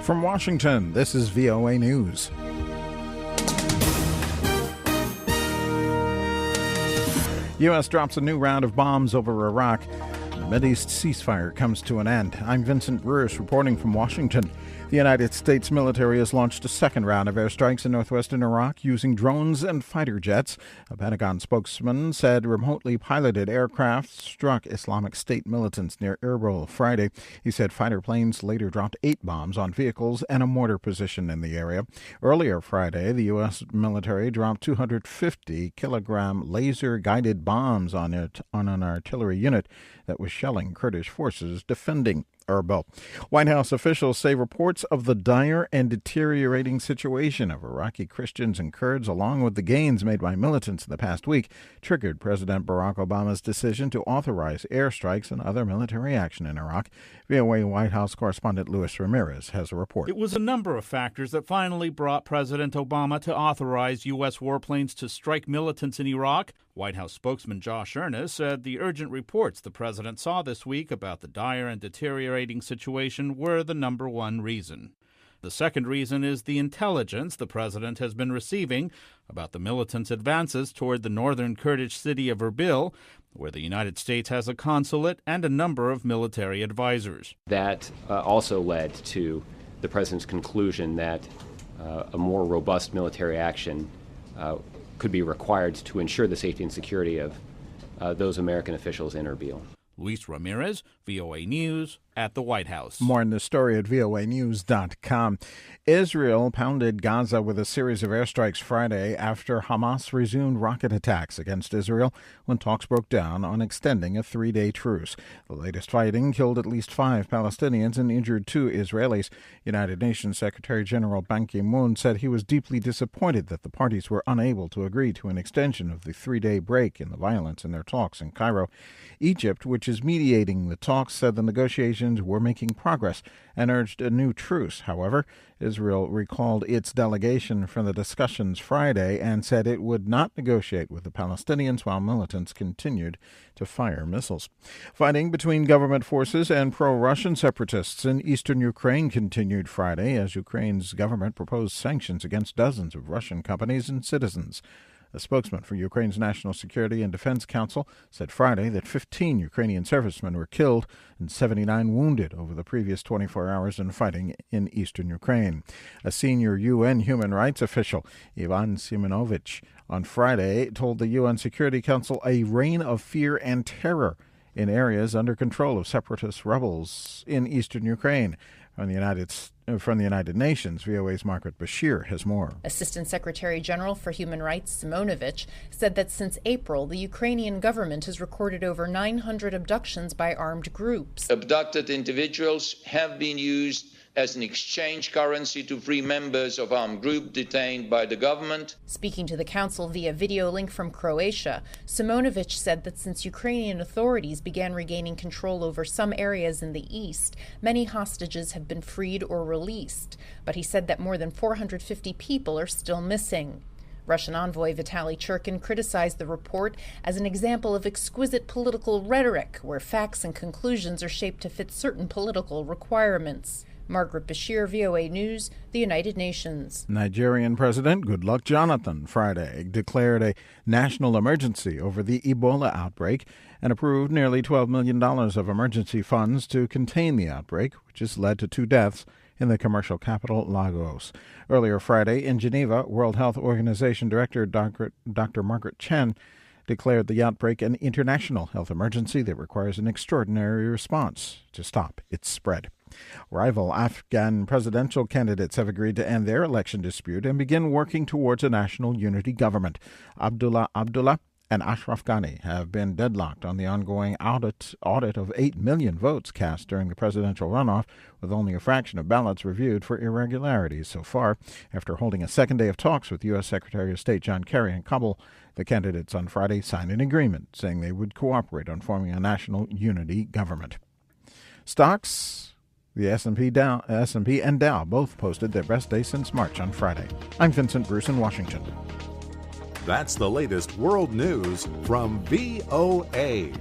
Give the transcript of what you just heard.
From Washington, this is VOA News. U.S. drops a new round of bombs over Iraq. The Mideast ceasefire comes to an end. I'm Vincent Bruce reporting from Washington. The United States military has launched a second round of airstrikes in northwestern Iraq using drones and fighter jets. A Pentagon spokesman said remotely piloted aircraft struck Islamic State militants near Irbil Friday. He said fighter planes later dropped 8 bombs on vehicles and a mortar position in the area. Earlier Friday, the U.S. military dropped 250-kilogram laser-guided bombs on an artillery unit that was shelling Kurdish forces defending Irbil. White House officials say reports of the dire and deteriorating situation of Iraqi Christians and Kurds, along with the gains made by militants in the past week, triggered President Barack Obama's decision to authorize airstrikes and other military action in Iraq. VOA White House correspondent Luis Ramirez has a report. It was a number of factors that finally brought President Obama to authorize U.S. warplanes to strike militants in Iraq. White House spokesman Josh Earnest said the urgent reports the president saw this week about the dire and deteriorating situation were the number one reason. The second reason is the intelligence the president has been receiving about the militants' advances toward the northern Kurdish city of Irbil, where the United States has a consulate and a number of military advisors. That also led to the president's conclusion that a more robust military action could be required to ensure the safety and security of those American officials in Irbil. Luis Ramirez, VOA News, at the White House. More in the story at voanews.com. Israel pounded Gaza with a series of airstrikes Friday after Hamas resumed rocket attacks against Israel when talks broke down on extending a 3-day truce. The latest fighting killed at least 5 Palestinians and injured 2 Israelis. United Nations Secretary General Ban Ki-moon said he was deeply disappointed that the parties were unable to agree to an extension of the 3-day break in the violence in their talks in Cairo. Egypt, which is mediating the talks, said the negotiations were making progress and urged a new truce. However, Israel recalled its delegation from the discussions Friday and said it would not negotiate with the Palestinians while militants continued to fire missiles. Fighting between government forces and pro-Russian separatists in eastern Ukraine continued Friday as Ukraine's government proposed sanctions against dozens of Russian companies and citizens. A spokesman for Ukraine's National Security and Defense Council said Friday that 15 Ukrainian servicemen were killed and 79 wounded over the previous 24 hours in fighting in eastern Ukraine. A senior UN human rights official, Ivan Simonovich, on Friday told the UN Security Council a reign of fear and terror in areas under control of separatist rebels in eastern Ukraine. From the United Nations, VOA's Margaret Bashir has more. Assistant Secretary General for Human Rights Simonovich said that since April, the Ukrainian government has recorded over 900 abductions by armed groups. Abducted individuals have been used as an exchange currency to free members of armed groups detained by the government. Speaking to the council via video link from Croatia, Simonovich said that since Ukrainian authorities began regaining control over some areas in the east, many hostages have been freed or released. But he said that more than 450 people are still missing. Russian envoy Vitaly Churkin criticized the report as an example of exquisite political rhetoric, where facts and conclusions are shaped to fit certain political requirements. Margaret Bashir, VOA News, the United Nations. Nigerian President Goodluck Jonathan Friday declared a national emergency over the Ebola outbreak and approved nearly $12 million of emergency funds to contain the outbreak, which has led to 2 deaths in the commercial capital, Lagos. Earlier Friday in Geneva, World Health Organization Director Dr. Margaret Chan declared the outbreak an international health emergency that requires an extraordinary response to stop its spread. Rival Afghan presidential candidates have agreed to end their election dispute and begin working towards a national unity government. Abdullah and Ashraf Ghani have been deadlocked on the ongoing audit of 8 million votes cast during the presidential runoff, with only a fraction of ballots reviewed for irregularities so far. After holding a second day of talks with U.S. Secretary of State John Kerry in Kabul, the candidates on Friday signed an agreement saying they would cooperate on forming a national unity government. Stocks. The S&P and Dow both posted their best day since March on Friday. I'm Vincent Bruce in Washington. That's the latest world news from VOA.